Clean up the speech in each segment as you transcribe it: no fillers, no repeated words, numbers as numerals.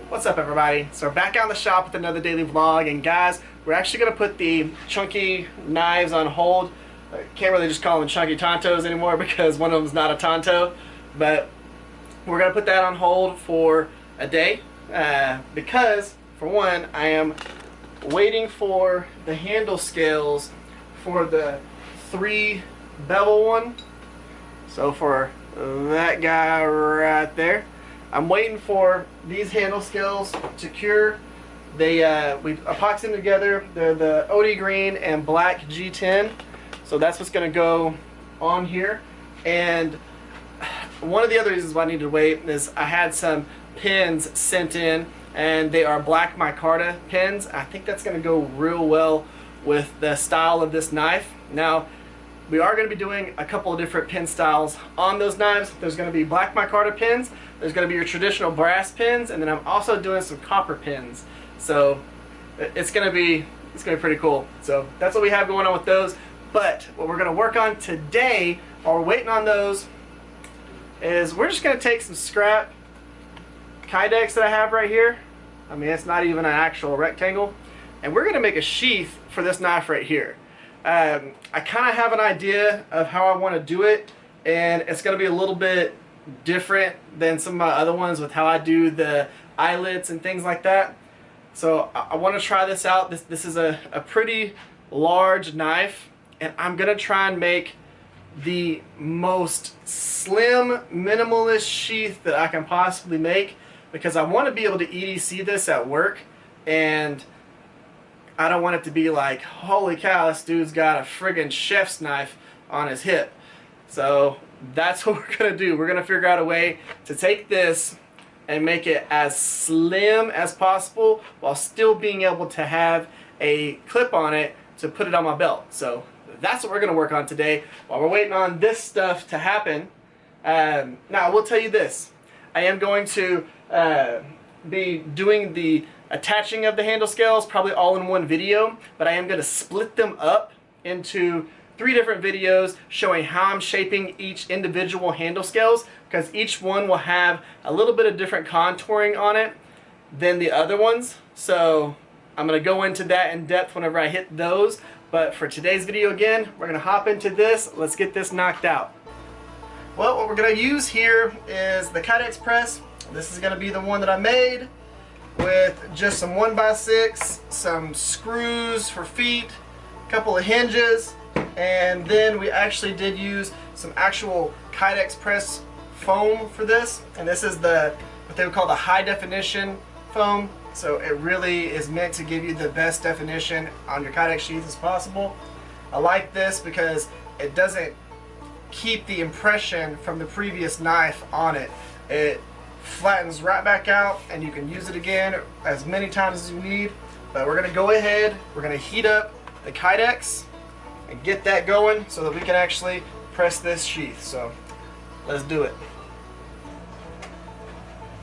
What's up, everybody? So we're back out in the shop with another daily vlog, and guys, we're actually going to put the chunky knives on hold. I can't really just call them chunky tontos anymore because one of them's not a tonto, but we're going to put that on hold for a day because, for one, I am waiting for the handle scales for the 3 bevel one. So for that guy right there, I'm waiting for these handle scales to cure. They we epoxy them together. They're the OD green and black G10. So that's what's going to go on here. And one of the other reasons why I need to wait is I had some pins sent in, and they are black micarta pins. I think that's going to go real well with the style of this knife. Now, we are going to be doing a couple of different pin styles on those knives. There's going to be black micarta pins, there's going to be your traditional brass pins, and then I'm also doing some copper pins. So it's going to be pretty cool. So that's what we have going on with those. But what we're going to work on today, while we're waiting on those, is we're just going to take some scrap Kydex that I have right here. I mean, it's not even an actual rectangle, and we're going to make a sheath for this knife right here. I kind of have an idea of how I want to do it, and it's going to be a little bit different than some of my other ones with how I do the eyelets and things like that. So I want to try this out. This is a pretty large knife, and I'm going to try and make the most slim, minimalist sheath that I can possibly make, because I want to be able to EDC this at work, and I don't want it to be like, holy cow, this dude's got a friggin' chef's knife on his hip. So that's what we're going to do. We're going to figure out a way to take this and make it as slim as possible while still being able to have a clip on it to put it on my belt. So that's what we're going to work on today while we're waiting on this stuff to happen. Now, I will tell you this. I am going to be doing the attaching of the handle scales probably all in one video, but I am going to split them up into 3 different videos showing how I'm shaping each individual handle scales, because each one will have a little bit of different contouring on it than the other ones. So I'm going to go into that in depth whenever I hit those, but for today's video, again, we're going to hop into this. Let's get this knocked out. Well, what we're going to use here is the Kydex press. This is going to be the one that I made with just some 1x6, some screws for feet, a couple of hinges, and then we actually did use some actual Kydex press foam for this, and this is what they would call the high definition foam. So it really is meant to give you the best definition on your Kydex sheath as possible. I like this because it doesn't keep the impression from the previous knife on it. It flattens right back out, and you can use it again as many times as you need. But we're going to go ahead, we're going to heat up the Kydex and get that going so that we can actually press this sheath. So let's do it.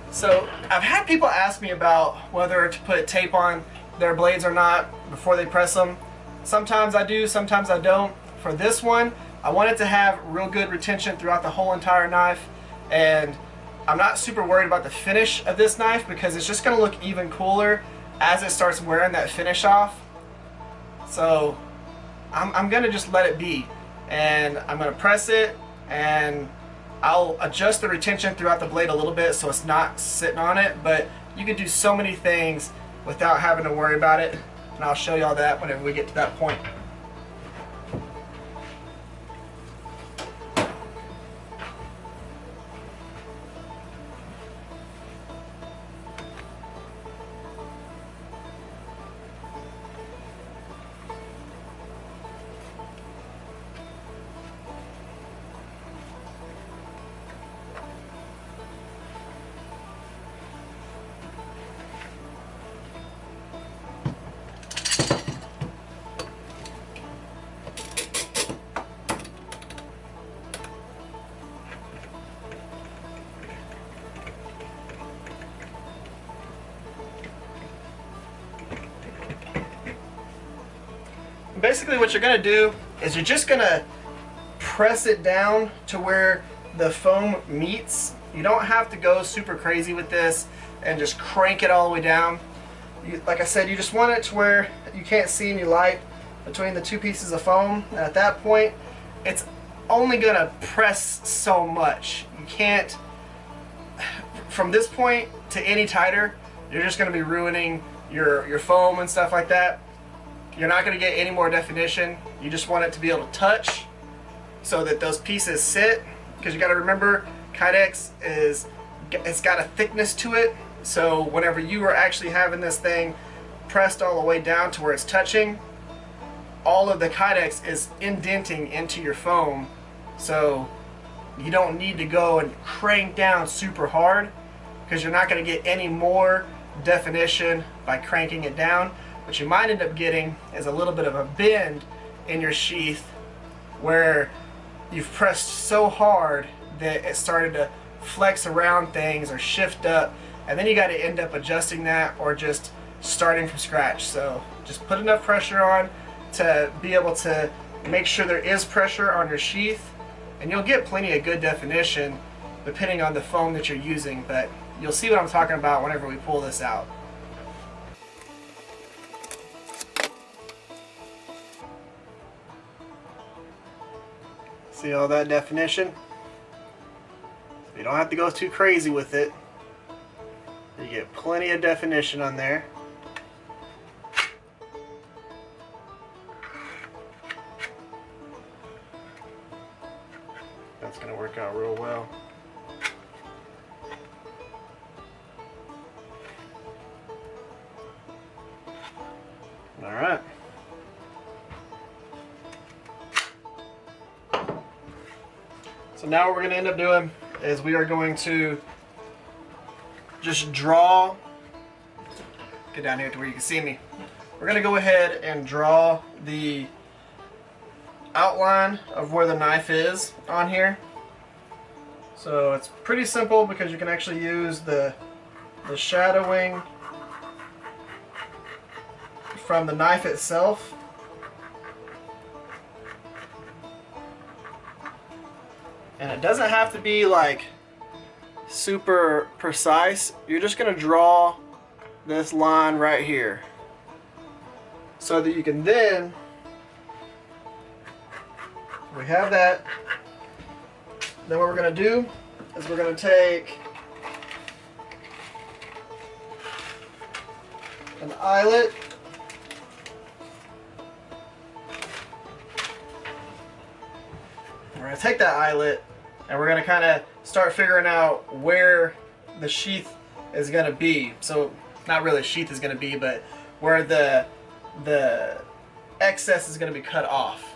So I've had people ask me about whether to put tape on their blades or not before they press them. Sometimes I do, sometimes I don't. For this one, I want it to have real good retention throughout the whole entire knife, and I'm not super worried about the finish of this knife because it's just going to look even cooler as it starts wearing that finish off. So I'm going to just let it be, and I'm going to press it, and I'll adjust the retention throughout the blade a little bit so it's not sitting on it, but you can do so many things without having to worry about it, and I'll show you all that whenever we get to that point. Basically what you're going to do is you're just going to press it down to where the foam meets. You don't have to go super crazy with this and just crank it all the way down. Like I said, you just want it to where you can't see any light between the two pieces of foam. And at that point, it's only gonna press so much. You can't, from this point to any tighter, you're just gonna be ruining your foam and stuff like that. You're not gonna get any more definition. You just want it to be able to touch so that those pieces sit, because you gotta remember, Kydex it's got a thickness to it. So whenever you are actually having this thing pressed all the way down to where it's touching, all of the Kydex is indenting into your foam. So you don't need to go and crank down super hard, because you're not going to get any more definition by cranking it down. What you might end up getting is a little bit of a bend in your sheath where you've pressed so hard that it started to flex around things or shift up, and then you got to end up adjusting that or just starting from scratch. So just put enough pressure on to be able to make sure there is pressure on your sheath, and you'll get plenty of good definition depending on the foam that you're using, but you'll see what I'm talking about whenever we pull this out. See all that definition? You don't have to go too crazy with it. You get plenty of definition on there. That's going to work out real well. All right. So now what we're going to end up doing is we are going to just draw, get down here to where you can see me. We're going to go ahead and draw the outline of where the knife is on here. So it's pretty simple because you can actually use the shadowing from the knife itself. And it doesn't have to be like super precise. You're just going to draw this line right here so that you can then, we have that. Then what we're going to do is we're going to take an eyelet, we're going to take that eyelet and we're going to kind of start figuring out where the sheath is going to be. So not really sheath is going to be, but where the excess is going to be cut off,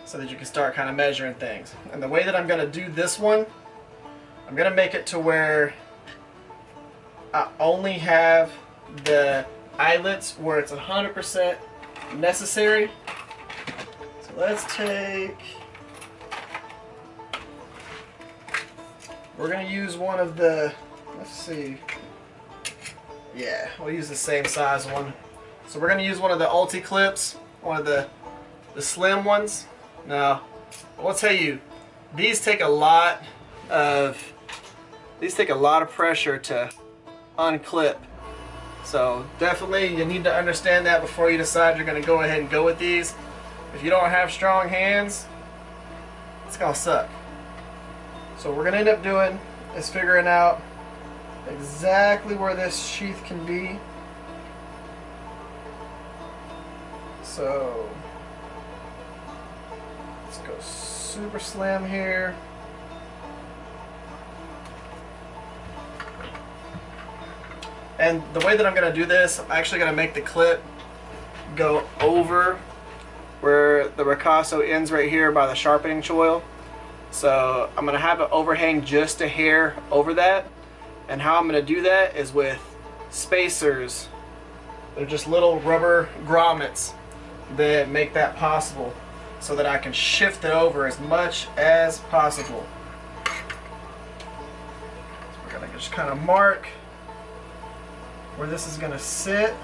so that you can start kind of measuring things. And the way that I'm going to do this one, I'm going to make it to where I only have the eyelets where it's 100% necessary. So let's take, we're going to use one of the, let's see, yeah, we'll use the same size one. So we're going to use one of the Ulti clips, one of the slim ones. Now, I will tell you, these take a lot of pressure to unclip. So definitely you need to understand that before you decide you're going to go ahead and go with these. If you don't have strong hands, it's going to suck. So what we're going to end up doing is figuring out exactly where this sheath can be. So let's go super slim here. And the way that I'm going to do this, I'm actually going to make the clip go over where the ricasso ends right here by the sharpening choil. So I'm going to have it overhang just a hair over that. And how I'm going to do that is with spacers. They're just little rubber grommets that make that possible, so that I can shift it over as much as possible. So we're going to just kind of mark where this is going to sit.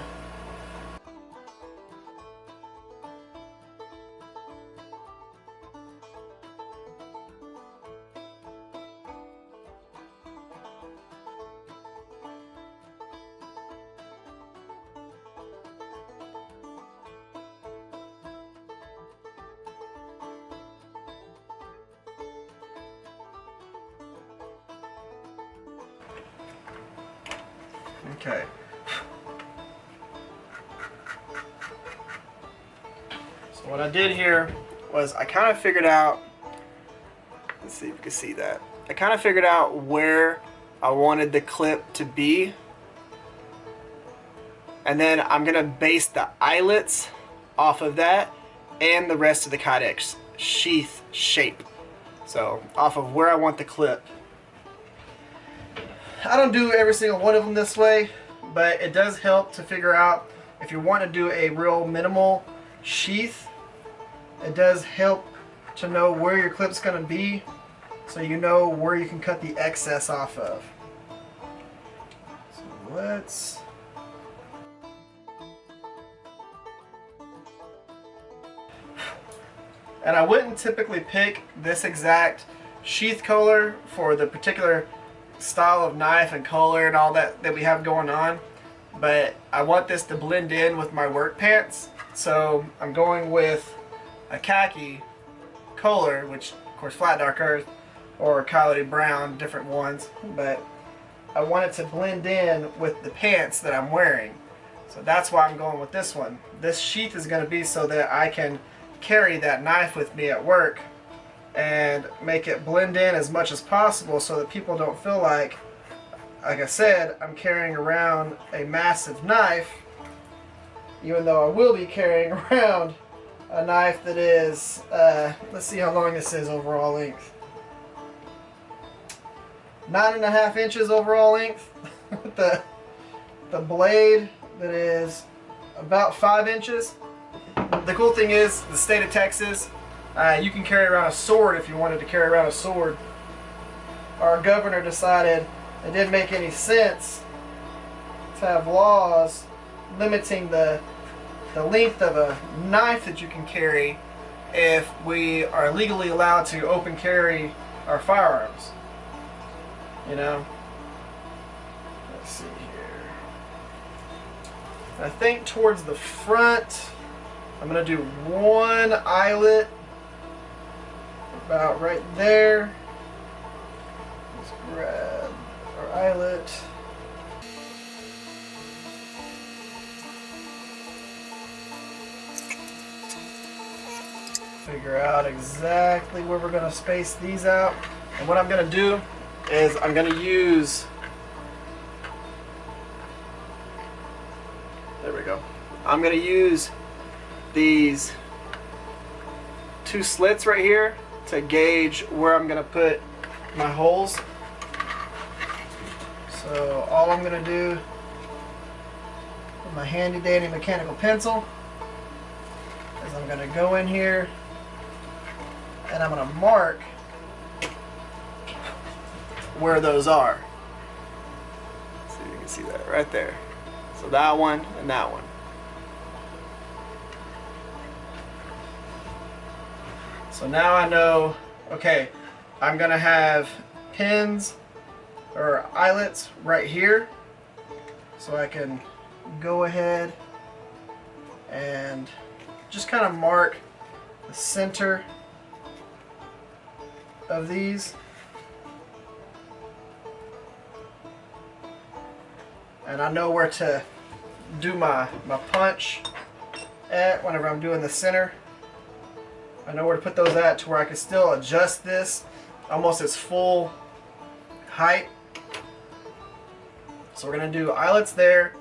Okay. So what I did here was I kind of figured out, let's see if you can see that. I kind of figured out where I wanted the clip to be. And then I'm going to base the eyelets off of that and the rest of the Kydex sheath shape. So off of where I want the clip. I don't do every single one of them this way, but it does help to figure out if you want to do a real minimal sheath. It does help to know where your clip's going to be, so you know where you can cut the excess off of. So let's... And I wouldn't typically pick this exact sheath color for the particular style of knife and color and all that we have going on, but I want this to blend in with my work pants, so I'm going with a khaki color, which of course flat dark earth or coyote brown, different ones, but I want it to blend in with the pants that I'm wearing, so that's why I'm going with this one. This sheath is going to be so that I can carry that knife with me at work and make it blend in as much as possible so that people don't feel like I said, I'm carrying around a massive knife, even though I will be carrying around a knife that is, let's see how long this is overall length. 9.5 inches overall length. the blade that is about 5 inches. The cool thing is, the state of Texas, you can carry around a sword if you wanted to carry around a sword. Our governor decided it didn't make any sense to have laws limiting the length of a knife that you can carry if we are legally allowed to open carry our firearms. You know? Let's see here. I think towards the front, I'm going to do one eyelet about right there. Let's grab our eyelet. Figure out exactly where we're going to space these out. And what I'm going to do is I'm going to use, there we go. I'm going to use these two slits right here to gauge where I'm going to put my holes. So all I'm going to do with my handy dandy mechanical pencil is I'm going to go in here and I'm going to mark where those are. See if you can see that right there. So that one and that one. So now I know, okay, I'm going to have pins or eyelets right here, so I can go ahead and just kind of mark the center of these. And I know where to do my punch at whenever I'm doing the center. I know where to put those at to where I can still adjust this almost its full height. So we're going to do eyelets there,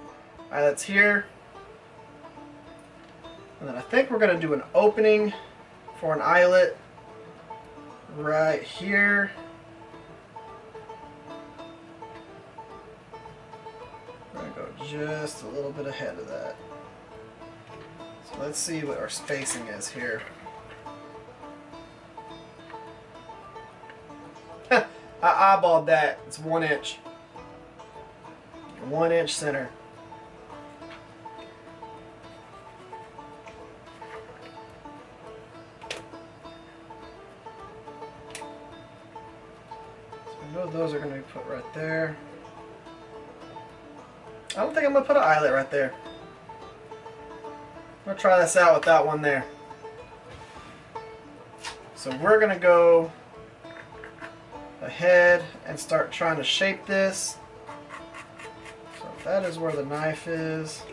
eyelets here, and then I think we're going to do an opening for an eyelet right here. We're going to go just a little bit ahead of that. So let's see what our spacing is here. I eyeballed that. It's 1 inch. 1 inch center. So I know those are going to be put right there. I don't think I'm going to put an eyelet right there. I'm going to try this out with that one there. So we're going to go ahead and start trying to shape this. So that is where the knife is.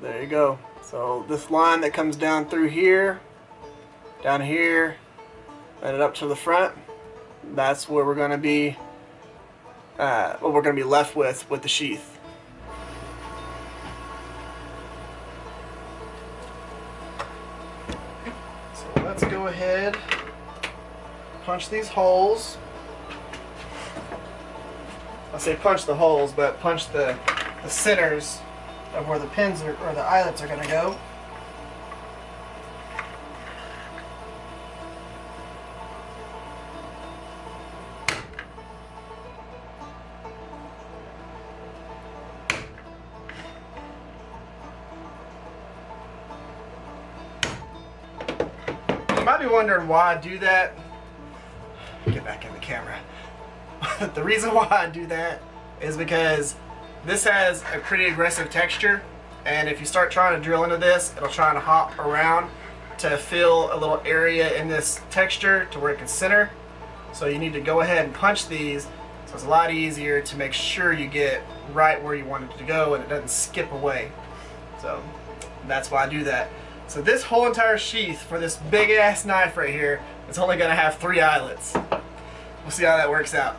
There you go. So this line that comes down through here, down here, and up to the front, that's where we're going to be, what we're going to be left with the sheath. So let's go ahead, punch these holes. I say punch the holes, but punch the centers of where the pins are, or the eyelets are going to go. You might be wondering why I do that. Get back in the camera. The reason why I do that is because this has a pretty aggressive texture, and if you start trying to drill into this, it'll try to hop around to fill a little area in this texture to where it can center. So you need to go ahead and punch these, so it's a lot easier to make sure you get right where you want it to go and it doesn't skip away. So that's why I do that. So this whole entire sheath for this big ass knife right here is only going to have 3 eyelets. We'll see how that works out.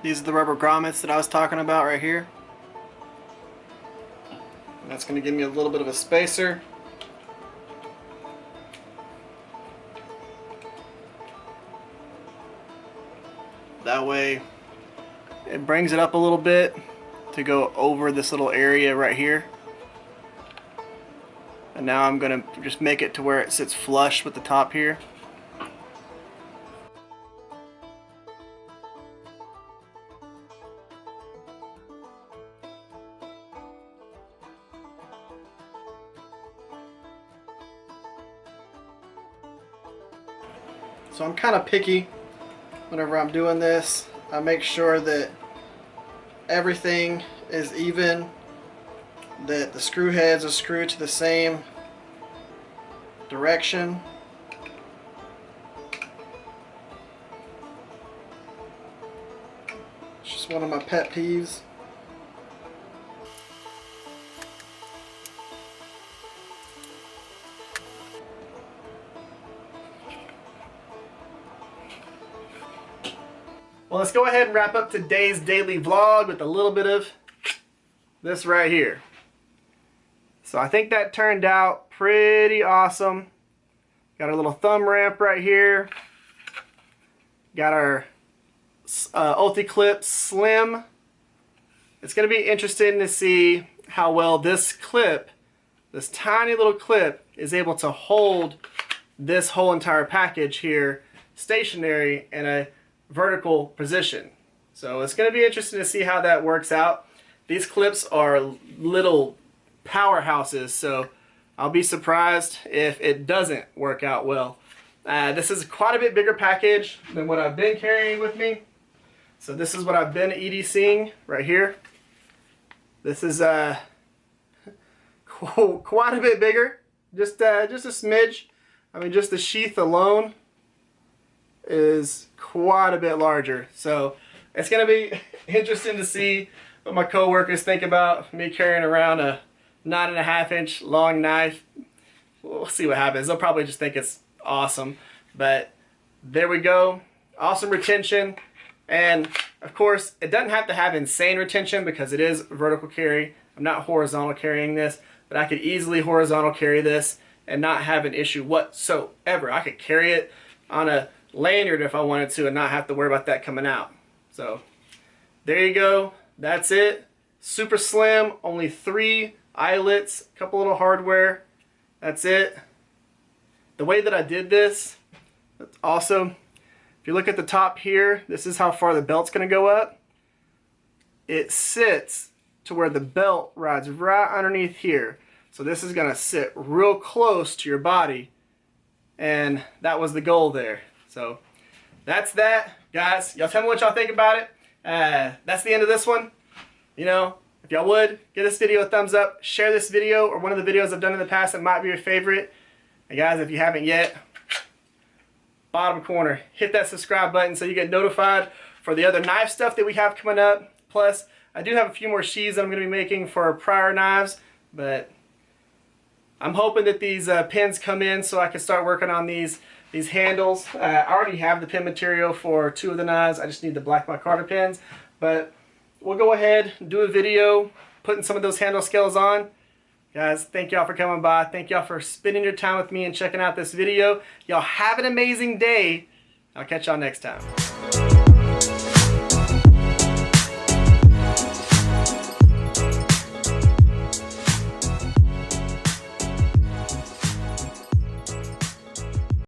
These are the rubber grommets that I was talking about right here. That's going to give me a little bit of a spacer. That way it brings it up a little bit to go over this little area right here. And now I'm going to just make it to where it sits flush with the top here. So I'm kind of picky whenever I'm doing this. I make sure that everything is even, that the screw heads are screwed to the same direction. It's just one of my pet peeves. Well, let's go ahead and wrap up today's daily vlog with a little bit of this right here. So I think that turned out pretty awesome. Got our little thumb ramp right here. Got our Ulti-Clip Slim. It's going to be interesting to see how well this clip, this tiny little clip, is able to hold this whole entire package here stationary in a vertical position. So it's going to be interesting to see how that works out. These clips are little powerhouses, so I'll be surprised if it doesn't work out well. This is quite a bit bigger package than what I've been carrying with me. So this is what I've been EDCing right here. This is quite a bit bigger, just a smidge. I mean, just the sheath alone is quite a bit larger. So it's going to be interesting to see what my co-workers think about me carrying around a 9.5-inch long knife. We'll see what happens. They'll probably just think it's awesome. But there we go. Awesome retention. And of course, it doesn't have to have insane retention because it is vertical carry. I'm not horizontal carrying this, but I could easily horizontal carry this and not have an issue whatsoever. I could carry it on a lanyard if I wanted to and not have to worry about that coming out. So there you go. That's it. Super slim, only 3 eyelets, a couple little hardware. That's it. The way that I did this, also, if you look at the top here, this is how far the belt's going to go up. It sits to where the belt rides right underneath here. So this is going to sit real close to your body, and that was the goal there. So that's that, guys. Y'all tell me what y'all think about it. That's the end of this one. You know, if y'all would, give this video a thumbs up, share this video or one of the videos I've done in the past that might be your favorite. And guys, if you haven't yet, bottom corner, hit that subscribe button so you get notified for the other knife stuff that we have coming up. Plus, I do have a few more sheaths that I'm going to be making for prior knives, but I'm hoping that these pins come in so I can start working on these handles. I already have the pin material for 2 of the knives. I just need the black micarta pins. But we'll go ahead and do a video putting some of those handle scales on. Guys, thank y'all for coming by. Thank y'all for spending your time with me and checking out this video. Y'all have an amazing day. I'll catch y'all next time.